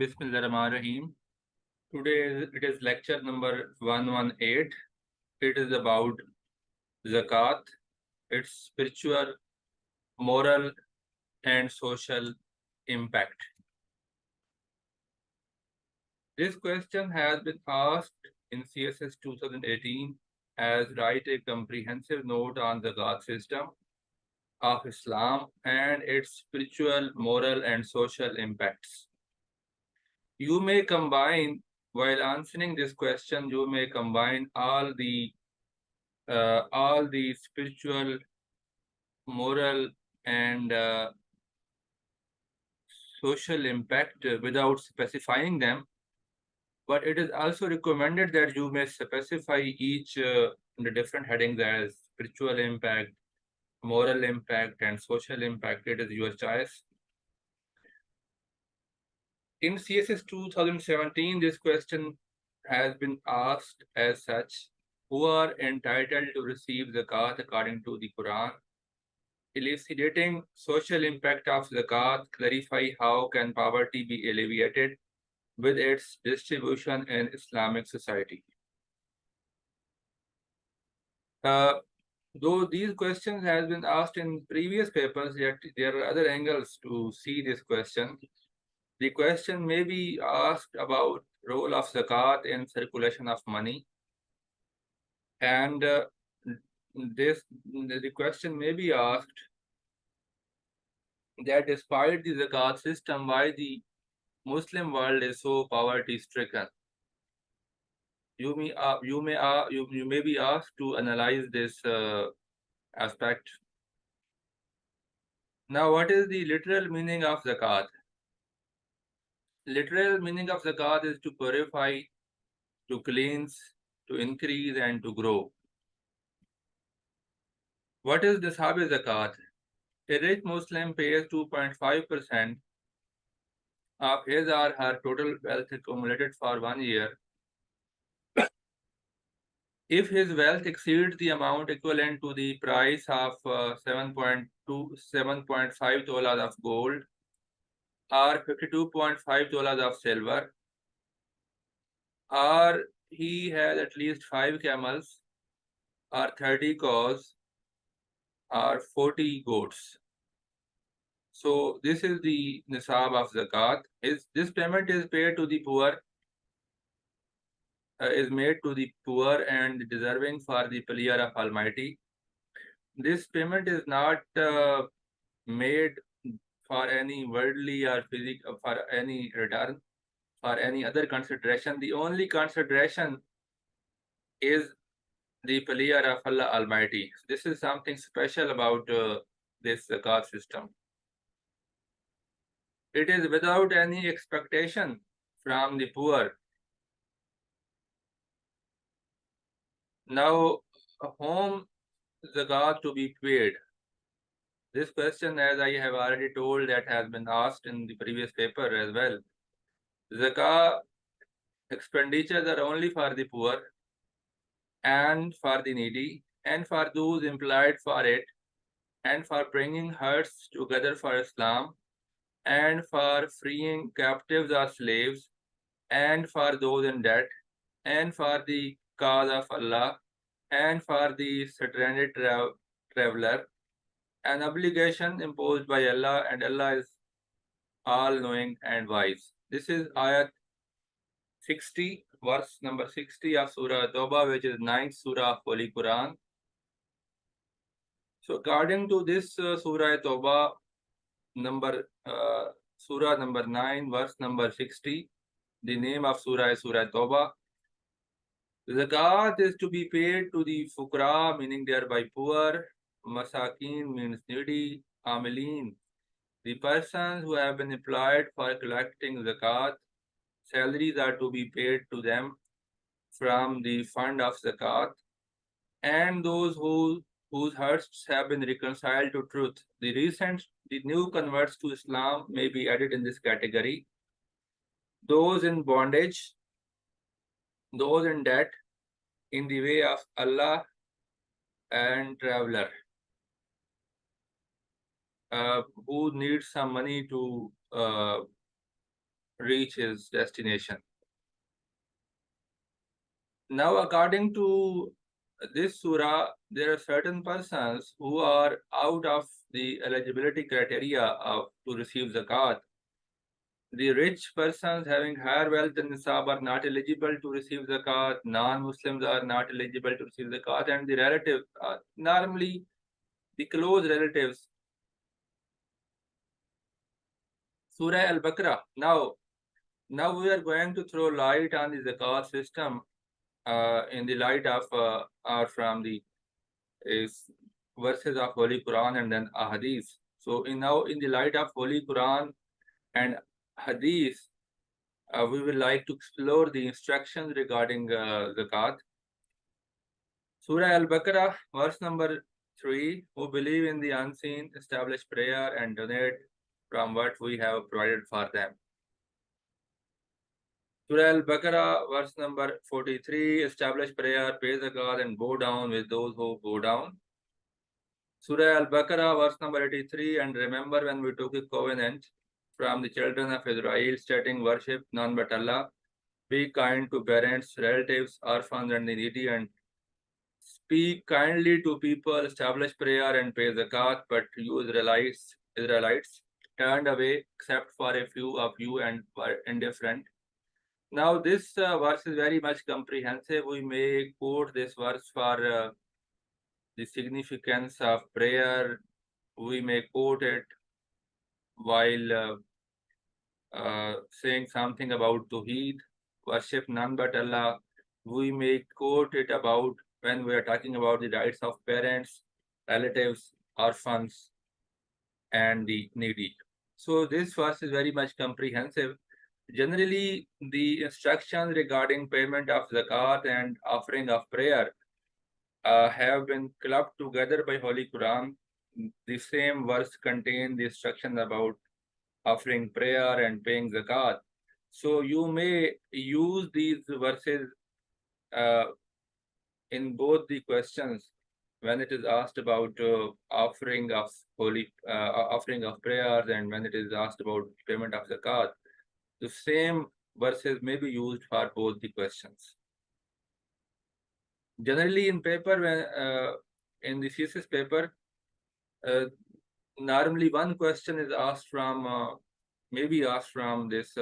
Bismillahirrahmanirrahim. Today it is lecture number 118. It is about Zakat, its spiritual, moral, and social impact. This question has been asked in CSS 2018 as write a comprehensive note on the Zakat system of Islam and its spiritual, moral, and social impacts. You may combine, while answering this question, you may combine all the spiritual, moral, and social impact without specifying them. But it is also recommended that you may specify each in the different headings as spiritual impact, moral impact, and social impact. It is your choice. In CSS 2017, this question has been asked as such: who are entitled to receive zakat according to the Quran? Elucidating social impact of zakat, clarify how can poverty be alleviated with its distribution in Islamic society. Though these questions has been asked in previous papers, yet there are other angles to see this question. The question may be asked about role of zakat in circulation of money, and the question may be asked that despite the zakat system, why the Muslim world is so poverty stricken. You may be asked to analyze this aspect. Now, what is the literal meaning of zakat? Literal meaning of zakat is to purify, to cleanse, to increase, and to grow. What is Nisab zakat? A rich Muslim pays 2.5% of his or her total wealth accumulated for 1 year. If his wealth exceeds the amount equivalent to the price of 7.5 dollars of gold or 52.5 dollars of silver, or he has at least 5 camels or 30 cows or 40 goats. So this is the nisab of zakat. This payment is paid to the poor, is made to the poor and deserving for the pleasure of Almighty. This payment is not made for any worldly or physical, for any return, for any other consideration. The only consideration is the pleasure of Allah Almighty. This is something special about this zakat system. It is without any expectation from the poor. Now, whom zakat to be paid? This question, as I have already told, that has been asked in the previous paper as well. Zakat expenditures are only for the poor and for the needy and for those employed for it and for bringing hearts together for Islam and for freeing captives or slaves and for those in debt and for the cause of Allah and for the stranded traveler, an obligation imposed by Allah, and Allah is all-knowing and wise. This is ayat 60, verse number 60 of Surah Tawbah, which is 9th Surah of Holy Quran. So according to this Surah Tawbah, Surah number 9, verse number 60, the name of Surah is Surah Tawbah. Zakat is to be paid to the Fukra, meaning thereby poor, Masakin means needy, Amilin, the persons who have been employed for collecting zakat. Salaries are to be paid to them from the fund of zakat, and those whose hearts have been reconciled to truth. The new converts to Islam may be added in this category. Those in bondage, those in debt, in the way of Allah, and traveler who needs some money to reach his destination. Now, according to this surah, there are certain persons who are out of the eligibility criteria to receive zakat. The rich persons having higher wealth than Nisab are not eligible to receive zakat. Non-Muslims are not eligible to receive zakat, and the relatives, normally the close relatives. Surah Al-Baqarah. Now we are going to throw light on the zakat system in the light of or from the is verses of Holy Quran and then Ahadith. So in the light of Holy Quran and Hadith, we will like to explore the instructions regarding zakat. Surah Al-Baqarah, verse number 3, who believe in the unseen, establish prayer and donate from what we have provided for them. Surah Al-Baqarah, verse number 43, establish prayer, pay zakat and bow down with those who bow down. Surah Al-Baqarah, verse number 83, and remember when we took a covenant from the children of Israel, stating worship none but Allah, be kind to parents, relatives, orphans, and the needy, and speak kindly to people, establish prayer and pay zakat, but you Israelites turned away except for a few of you and were indifferent. Now, this verse is very much comprehensive. We may quote this verse for the significance of prayer. We may quote it while saying something about Tawheed, worship none but Allah. We may quote it about when we are talking about the rights of parents, relatives, orphans, and the needy. So this verse is very much comprehensive. Generally, the instructions regarding payment of zakat and offering of prayer have been clubbed together by Holy Quran. The same verse contains the instructions about offering prayer and paying zakat. So you may use these verses uh, in both the questions when it is asked about offering of prayers and when it is asked about payment of zakat. The same verses may be used for both the questions. Generally, in paper, in the thesis paper, normally one question is asked from maybe asked from this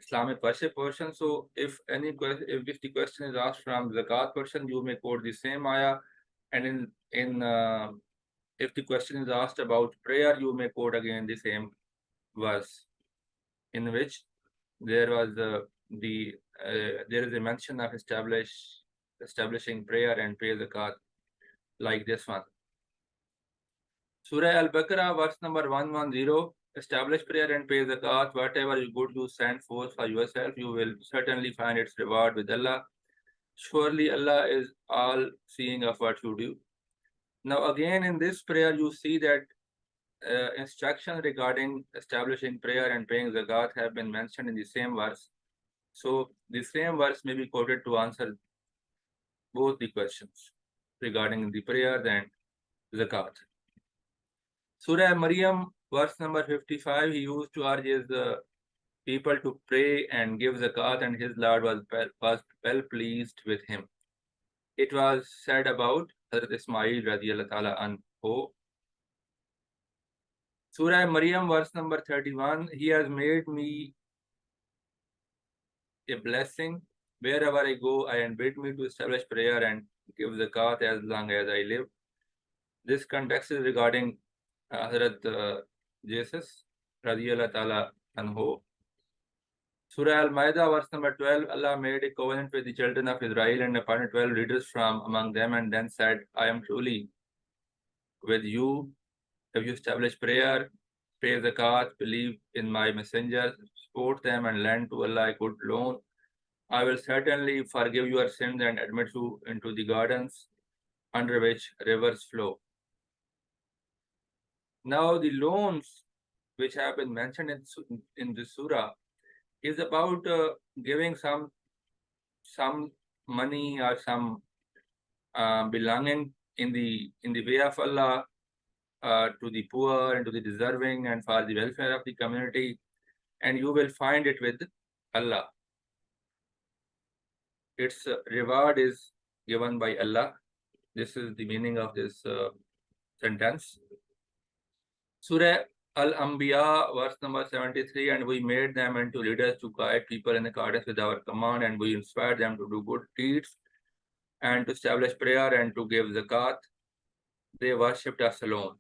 Islamic worship portion. So if the question is asked from zakat portion, you may quote the same ayah, and in if the question is asked about prayer, you may quote again the same verse, in which there was there is a mention of establishing prayer and pay zakat, like this one. Surah Al-Baqarah, verse number 110, establish prayer and pay zakat. Whatever good you send forth for yourself, you will certainly find its reward with Allah. Surely Allah is all seeing of what you do. Now again in this prayer, you see that instructions regarding establishing prayer and paying zakat have been mentioned in the same verse. So the same verse may be quoted to answer both the questions regarding the prayers and zakat. Surah Maryam, verse number 55, he used to urge his people to pray and give zakat, and his Lord was well pleased with him. It was said about Hazrat Ismail radiallahu ta'ala anhu. Surah Maryam, verse number 31, he has made me a blessing. Wherever I go, I bid me to establish prayer and give zakat as long as I live. This context is regarding Hazrat Jesus radiallahu ta'ala anhu. Surah Al-Ma'idah, verse number 12, Allah made a covenant with the children of Israel and appointed 12 leaders from among them, and then said, I am truly with you. If you establish prayer, pay zakat, believe in my messengers, support them, and lend to Allah a good loan, I will certainly forgive your sins and admit you into the gardens under which rivers flow. Now, the loans which have been mentioned in this surah is about giving some money or some belonging in the way of Allah to the poor and to the deserving and for the welfare of the community. and you will find it with Allah. Its reward is given by Allah. This is the meaning of this sentence. Surah Al-Anbiya, verse number 73, and we made them into leaders to guide people in accordance with our command, and we inspired them to do good deeds and to establish prayer and to give zakat. They worshipped us alone.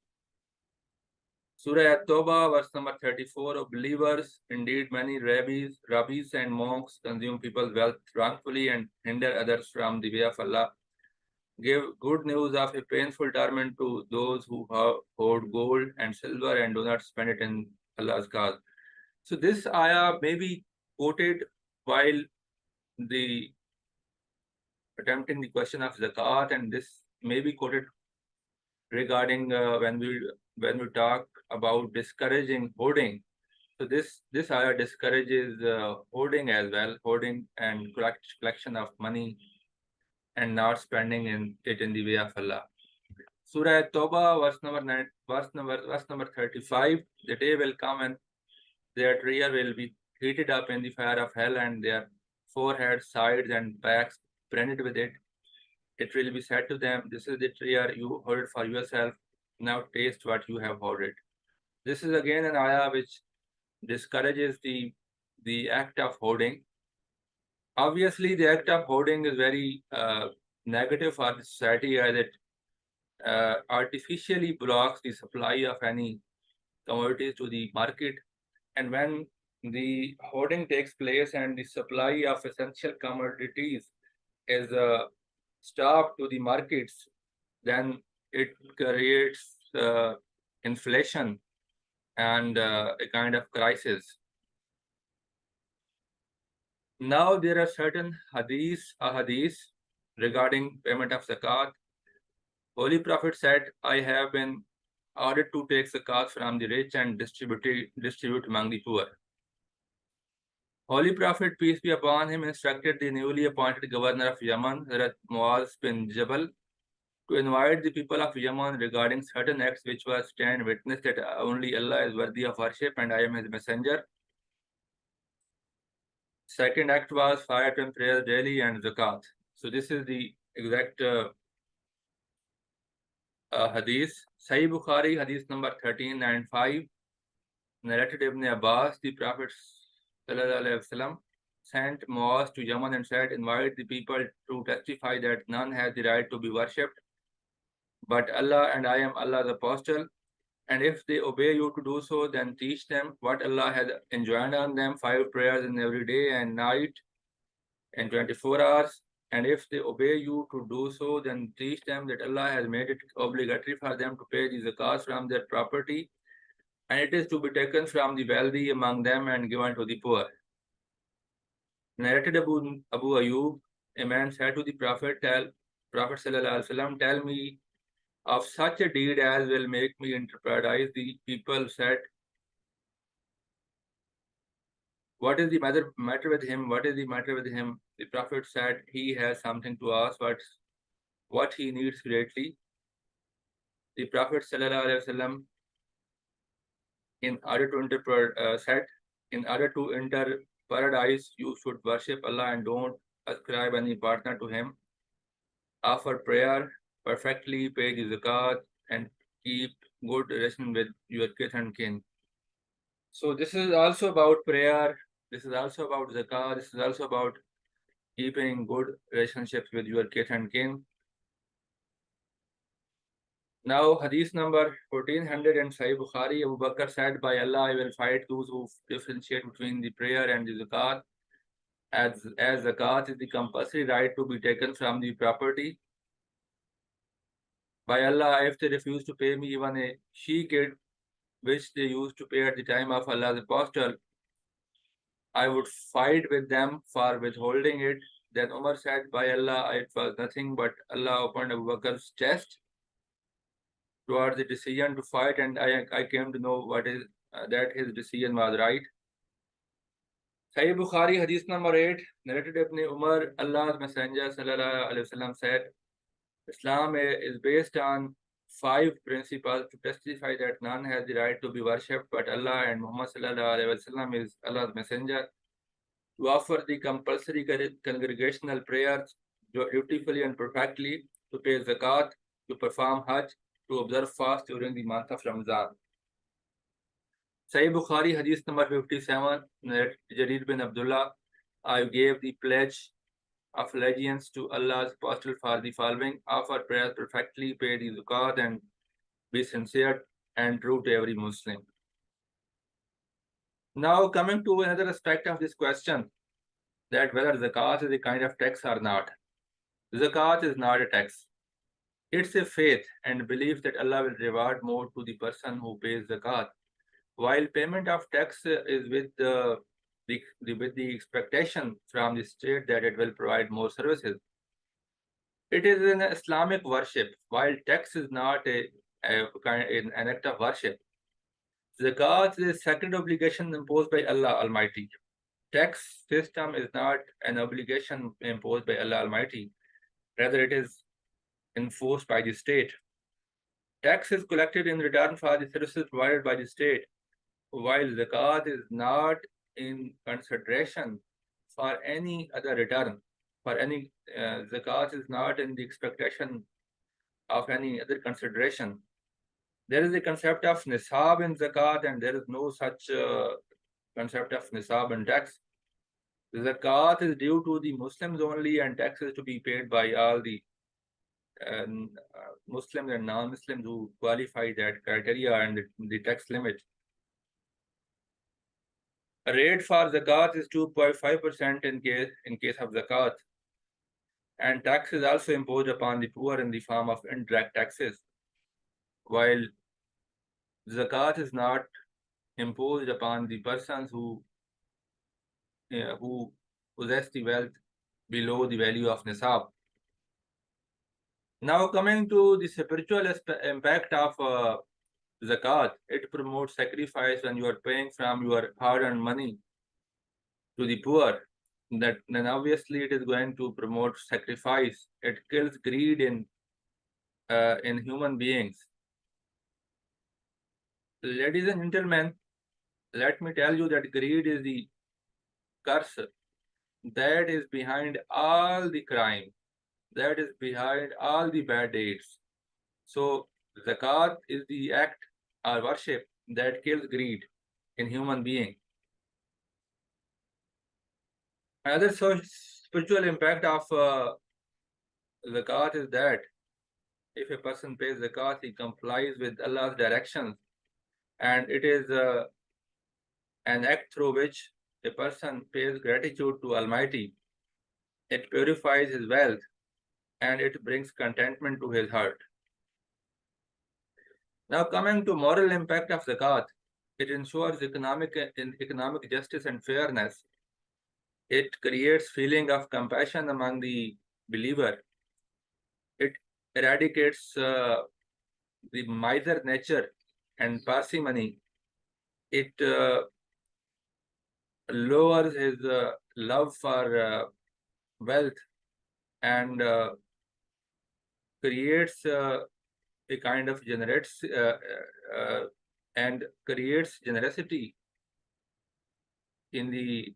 Surah At-Tawbah, verse number 34, of believers, indeed many rabbis and monks consume people's wealth wrongfully and hinder others from the way of Allah. Give good news of a painful torment to those who hoard gold and silver and do not spend it in Allah's cause. So this ayah may be quoted while the attempting the question of zakat, and this may be quoted regarding when we talk about discouraging hoarding. So this ayah discourages hoarding as well, hoarding and collection of money and not spending it in the way of Allah. Surah At-Tawbah, verse number 35. The day will come and their rear will be heated up in the fire of hell, and their foreheads, sides, and backs branded with it. It will be said to them, "This is the rear you hoarded for yourself. Now taste what you have hoarded." This is again an ayah which discourages the act of hoarding. Obviously, the act of hoarding is very negative for the society, as it artificially blocks the supply of any commodities to the market. And when the hoarding takes place and the supply of essential commodities is stopped to the markets, then it creates inflation and a kind of crisis. Now there are certain hadiths regarding payment of zakat. Holy Prophet said, "I have been ordered to take zakat from the rich and distribute among the poor." Holy Prophet, peace be upon him, instructed the newly appointed governor of Yemen, Hazrat Muaz bin Jabal, to invite the people of Yemen regarding certain acts which was stand witness that only Allah is worthy of worship and I am his messenger. Second act was 5 times prayer daily and zakat. So this is the exact hadith. Sahih Bukhari, hadith number 1395, narrated Ibn Abbas, the Prophet sent Muaz to Yemen and said, "Invite the people to testify that none has the right to be worshipped but Allah, and I am Allah's apostle. And if they obey you to do so, then teach them what Allah has enjoined on them, 5 prayers in every day and night and 24 hours. And if they obey you to do so, then teach them that Allah has made it obligatory for them to pay the zakat from their property, and it is to be taken from the wealthy among them and given to the poor." Narrated Abu Ayyub, a man said to the Prophet, Prophet ﷺ, "Tell me of such a deed as will make me enter paradise." The people said, "What is the matter with him? What is the matter with him?" The Prophet said, "He has something to ask, what he needs greatly." The Prophet ﷺ, in order to said, "In order to enter paradise, you should worship Allah and don't ascribe any partner to him. Offer prayer perfectly, pay the zakat, and keep good relation with your kith and kin." So this is also about prayer. This is also about zakat. This is also about keeping good relationships with your kith and kin. Now, hadith number 1400 in Sahih Bukhari, Abu Bakr said, "By Allah, I will fight those who differentiate between the prayer and the zakat, as zakat is the compulsory right to be taken from the property. By Allah, if they refuse to pay me even a she-kid, which they used to pay at the time of Allah's apostle, I would fight with them for withholding it." Then Umar said, "By Allah, it was nothing but Allah opened Abu Bakr's chest towards the decision to fight, and I came to know that his decision was right." Sahih Bukhari, hadith number 8, narrated Ibn Umar, Allah's Messenger sallallahu alaihi wasallam said, "Islam is based on 5 principles to testify that none has the right to be worshipped but Allah and Muhammad sallallahu alaihi wasallam is Allah's messenger, to offer the compulsory congregational prayers dutifully and perfectly, to pay zakat, to perform hajj, to observe fast during the month of Ramadan. Sahih Bukhari, Hadith number 57, Jarir bin Abdullah, I gave the pledge of allegiance to Allah's apostle for the following: offer prayers perfectly, pay the zakat, and be sincere and true to every Muslim. Now, coming to another aspect of this question, that whether zakat is a kind of tax or not. Zakat is not a tax. It's a faith and belief that Allah will reward more to the person who pays zakat, while payment of tax is with the expectation from the state that it will provide more services. It is an Islamic worship, while tax is not an act of worship. Zakat is a sacred obligation imposed by Allah Almighty. Tax system is not an obligation imposed by Allah Almighty. Rather, it is enforced by the state. Tax is collected in return for the services provided by the state, while zakat is not in consideration for any other return. Zakat is not in the expectation of any other consideration. There is a concept of Nisab in zakat, and there is no such concept of Nisab in tax. The zakat is due to the Muslims only, and tax is to be paid by all the Muslims and non-Muslims who qualify that criteria and the tax limit. A rate for zakat is 2.5% in case of zakat, and tax is also imposed upon the poor in the form of indirect taxes, while zakat is not imposed upon the persons who possess the wealth below the value of nisab. Now, coming to the spiritual impact of zakat, it promotes sacrifice when you are paying from your hard-earned money to the poor. Then obviously it is going to promote sacrifice. It kills greed in human beings. Ladies and gentlemen, let me tell you that greed is the curse that is behind all the crime, that is behind all the bad deeds. So zakat is the act or worship that kills greed in human being. Another spiritual impact of zakat is that if a person pays zakat, he complies with Allah's directions, and it is an act through which a person pays gratitude to Almighty. It purifies his wealth and it brings contentment to his heart. Now, coming to moral impact of zakat, it ensures economic justice and fairness. It creates feeling of compassion among the believer. It eradicates the miser nature and parsimony. It lowers his love for wealth and creates a kind of and creates generosity in the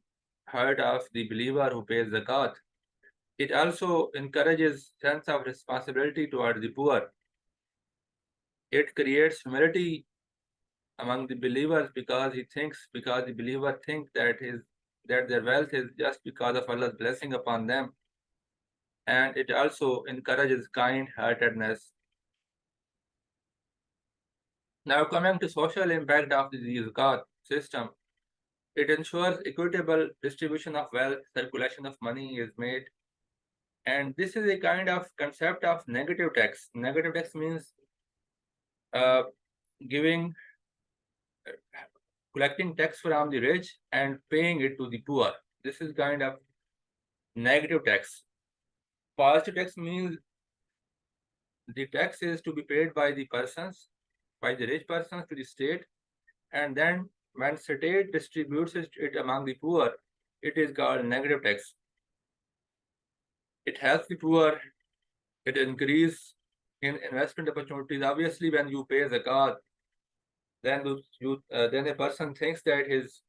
heart of the believer who pays zakat. It also encourages sense of responsibility toward the poor. It creates humility among the believers because the believer think that their wealth is just because of Allah's blessing upon them. And it also encourages kind-heartedness. Now, coming to social impact of the zakat system, it ensures equitable distribution of wealth, circulation of money is made. And this is a kind of concept of negative tax. Negative tax means collecting tax from the rich and paying it to the poor. This is kind of negative tax. Positive tax means the tax is to be paid by the rich persons to the state, and then when state distributes it among the poor, it is called negative tax. It helps the poor, it increases in investment opportunities. Obviously, when you pay zakat, then a person thinks that his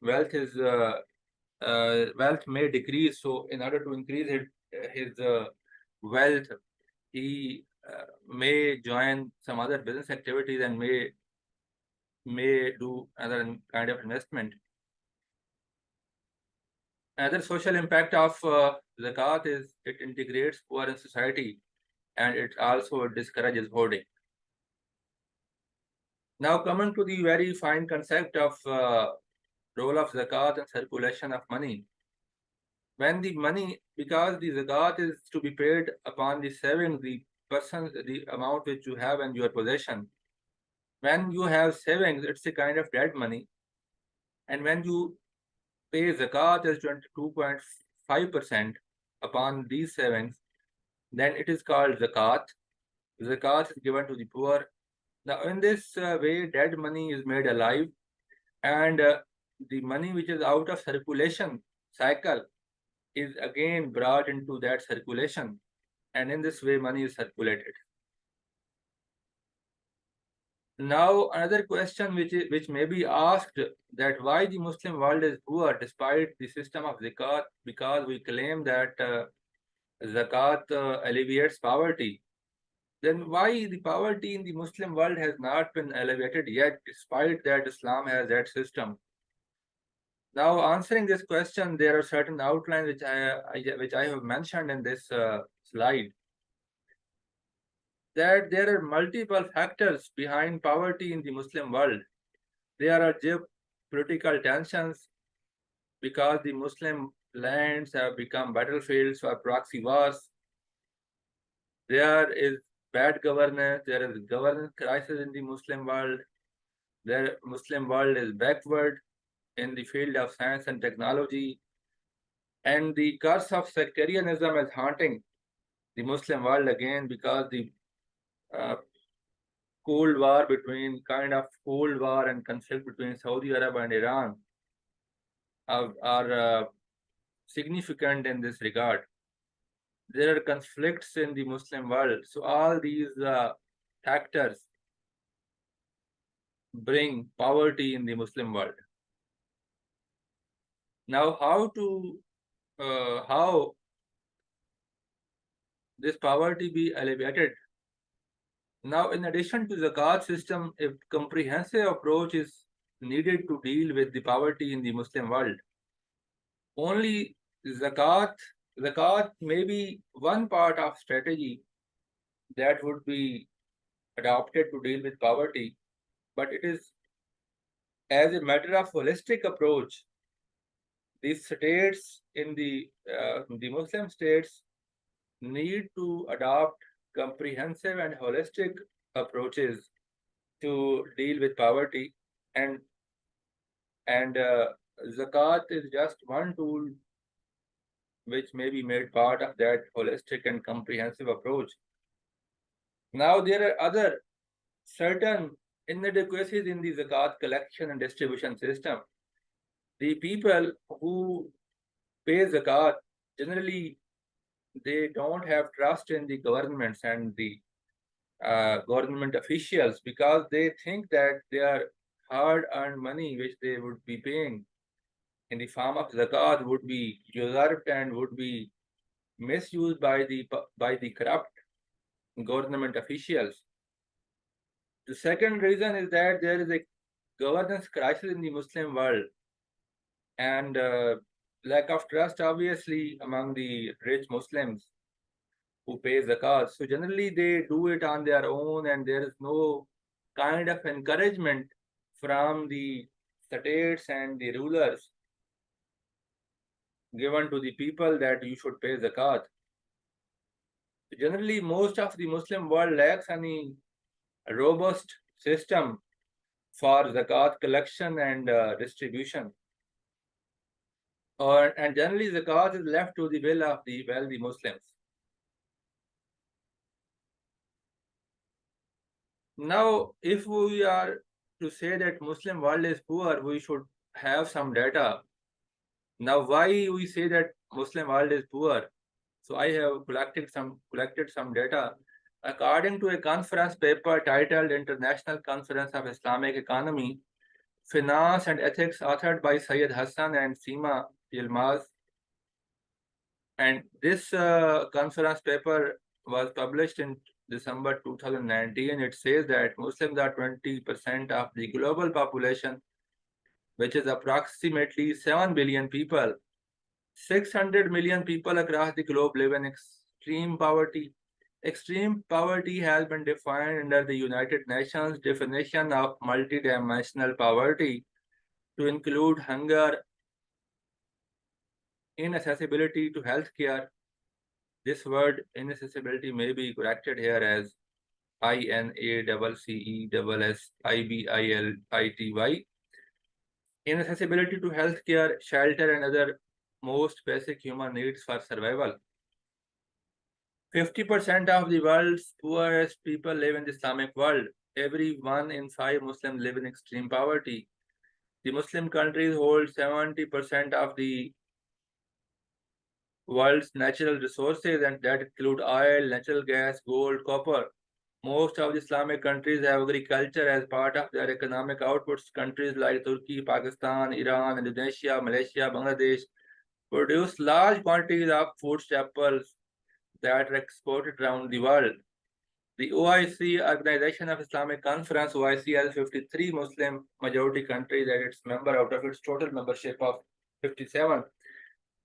wealth may decrease. So, in order to increase his wealth, he may join some other business activities and may do other kind of investment. Another social impact of zakat is it integrates poor in society, and it also discourages hoarding. Now, coming to the very fine concept of role of zakat and circulation of money. When the money, because the zakat is to be paid upon the saving, the amount which you have in your possession. When you have savings, it's a kind of dead money, and when you pay zakat as 22.5% upon these savings, then it is called zakat. Zakat is given to the poor. Now, in this way, dead money is made alive, and the money which is out of circulation cycle is again brought into that circulation, and in this way, money is circulated. Now, another question which may be asked, that why the Muslim world is poor despite the system of zakat, because we claim that zakat alleviates poverty. Then why the poverty in the Muslim world has not been alleviated yet, despite that Islam has that system? Now, answering this question, there are certain outlines which I have mentioned in this slide. That there are multiple factors behind poverty in the Muslim world. There are geopolitical tensions because the Muslim lands have become battlefields for proxy wars. There is bad governance. There is governance crisis in the Muslim world. The Muslim world is backward in the field of science and technology. And the curse of sectarianism is haunting the Muslim world again, because the uh, Cold War and conflict between Saudi Arabia and Iran are significant in this regard. There are conflicts in the Muslim world. So all these factors bring poverty in the Muslim world. Now, how this poverty be alleviated? Now, in addition to the zakat system, a comprehensive approach is needed to deal with the poverty in the Muslim world. Only zakat may be one part of strategy that would be adopted to deal with poverty, but it is as a matter of holistic approach. These states in the Muslim states need to adopt comprehensive and holistic approaches to deal with poverty, and zakat is just one tool which may be made part of that holistic and comprehensive approach. Now, there are other certain inadequacies in the zakat collection and distribution system. The people who pay zakat, generally, they don't have trust in the governments and the government officials, because they think that their hard-earned money, which they would be paying in the form of zakat, would be usurped and would be misused by the corrupt government officials. The second reason is that there is a governance crisis in the Muslim world, and lack of trust, obviously, among the rich Muslims who pay zakat. So generally, they do it on their own, and there is no kind of encouragement from the states and the rulers given to the people that you should pay zakat. Generally, most of the Muslim world lacks any robust system for zakat collection and distribution. And generally, zakat is left to the will of the wealthy Muslims. Now, if we are to say that Muslim world is poor, we should have some data. Now, why we say that Muslim world is poor? So I have collected some data According to a conference paper titled International Conference of Islamic Economy, Finance and Ethics, authored by Syed Hassan and Seema Yilmaz, and this conference paper was published in December 2019. It says that Muslims are 20% of the global population, which is approximately 7 billion people. 600 million people across the globe live in extreme poverty. Extreme poverty has been defined under the United Nations definition of multidimensional poverty to include hunger, inaccessibility to healthcare. This word inaccessibility may be corrected here as inaccessibility. Inaccessibility to healthcare, shelter, and other most basic human needs for survival. 50% of the world's poorest people live in the Islamic world. Every 1 in 5 Muslims live in extreme poverty. The Muslim countries hold 70% of the world's natural resources, and that include oil, natural gas, gold, copper. Most of the Islamic countries have agriculture as part of their economic outputs. Countries like Turkey, Pakistan, Iran, Indonesia, Malaysia, Bangladesh produce large quantities of food staples that are exported around the world. The OIC, Organization of Islamic Conference, OIC has 53 Muslim majority countries as its member out of its total membership of 57,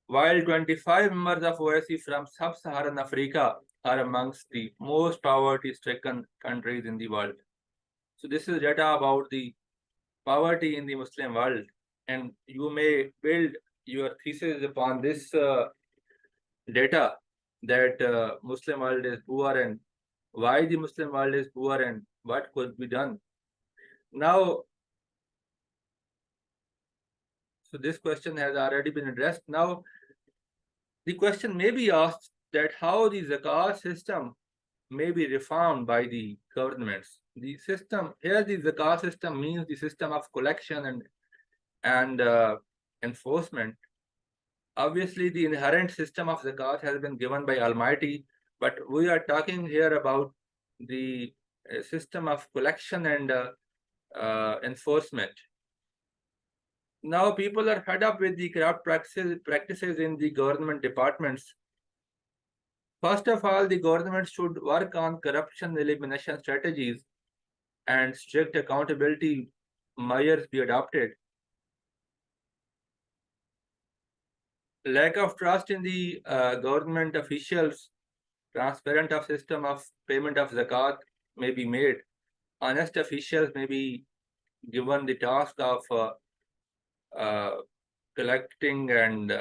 while 25 members of OIC from sub-Saharan Africa are amongst the most poverty-stricken countries in the world. So this is data about the poverty in the Muslim world, and you may build your thesis upon this data that Muslim world is poor and why the Muslim world is poor and what could be done. Now, so this question has already been addressed. Now, the question may be asked that how the zakat system may be reformed by the governments. The system here, the zakat system means the system of collection and enforcement. Obviously, the inherent system of zakat has been given by Almighty, but we are talking here about the system of collection and enforcement. Now, people are fed up with the corrupt practices in the government departments. First of all, the government should work on corruption elimination strategies and strict accountability measures be adopted. Lack of trust in the government officials, transparent of system of payment of zakat may be made. Honest officials may be given the task of collecting and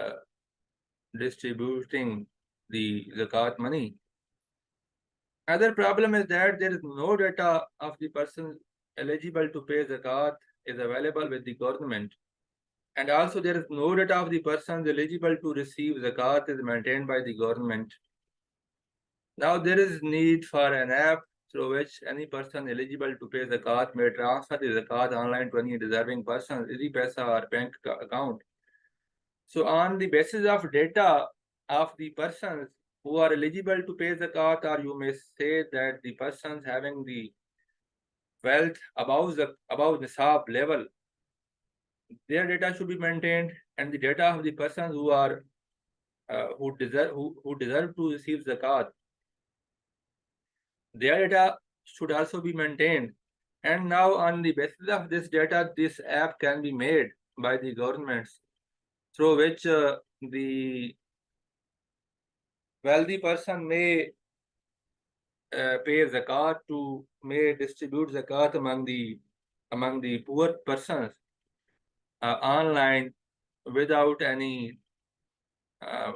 distributing the zakat money. Other problem is that there is no data of the person eligible to pay zakat is available with the government. And also there is no data of the persons eligible to receive zakat is maintained by the government. Now there is need for an app through which any person eligible to pay zakat may transfer the zakat online to any deserving person, EasyPaisa or bank account. So on the basis of data of the persons who are eligible to pay zakat, or you may say that the persons having the wealth above Nisab level, their data should be maintained, and the data of the persons who are who deserve to receive zakat, their data should also be maintained. And now on the basis of this data, this app can be made by the governments through which the wealthy person may pay zakat may distribute zakat among the poor persons online without any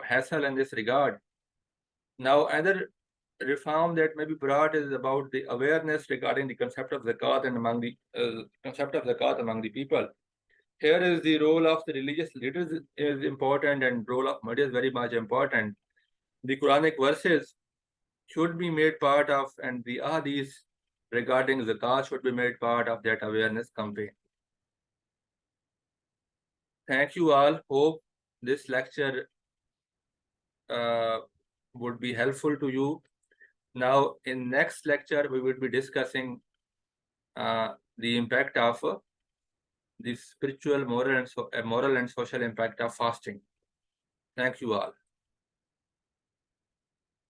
hassle in this regard. Now, other reform that may be brought is about the awareness regarding the concept of zakat and among the concept of zakat among the people. Here is the role of the religious leaders is important, and role of media is very much important. The Quranic verses should be made part of, and the ahadith regarding zakat should be made part of that awareness campaign. Thank you all. Hope this lecture would be helpful to you. Now, in next lecture, we will be discussing the impact of the spiritual, moral, and social impact of fasting. Thank you all.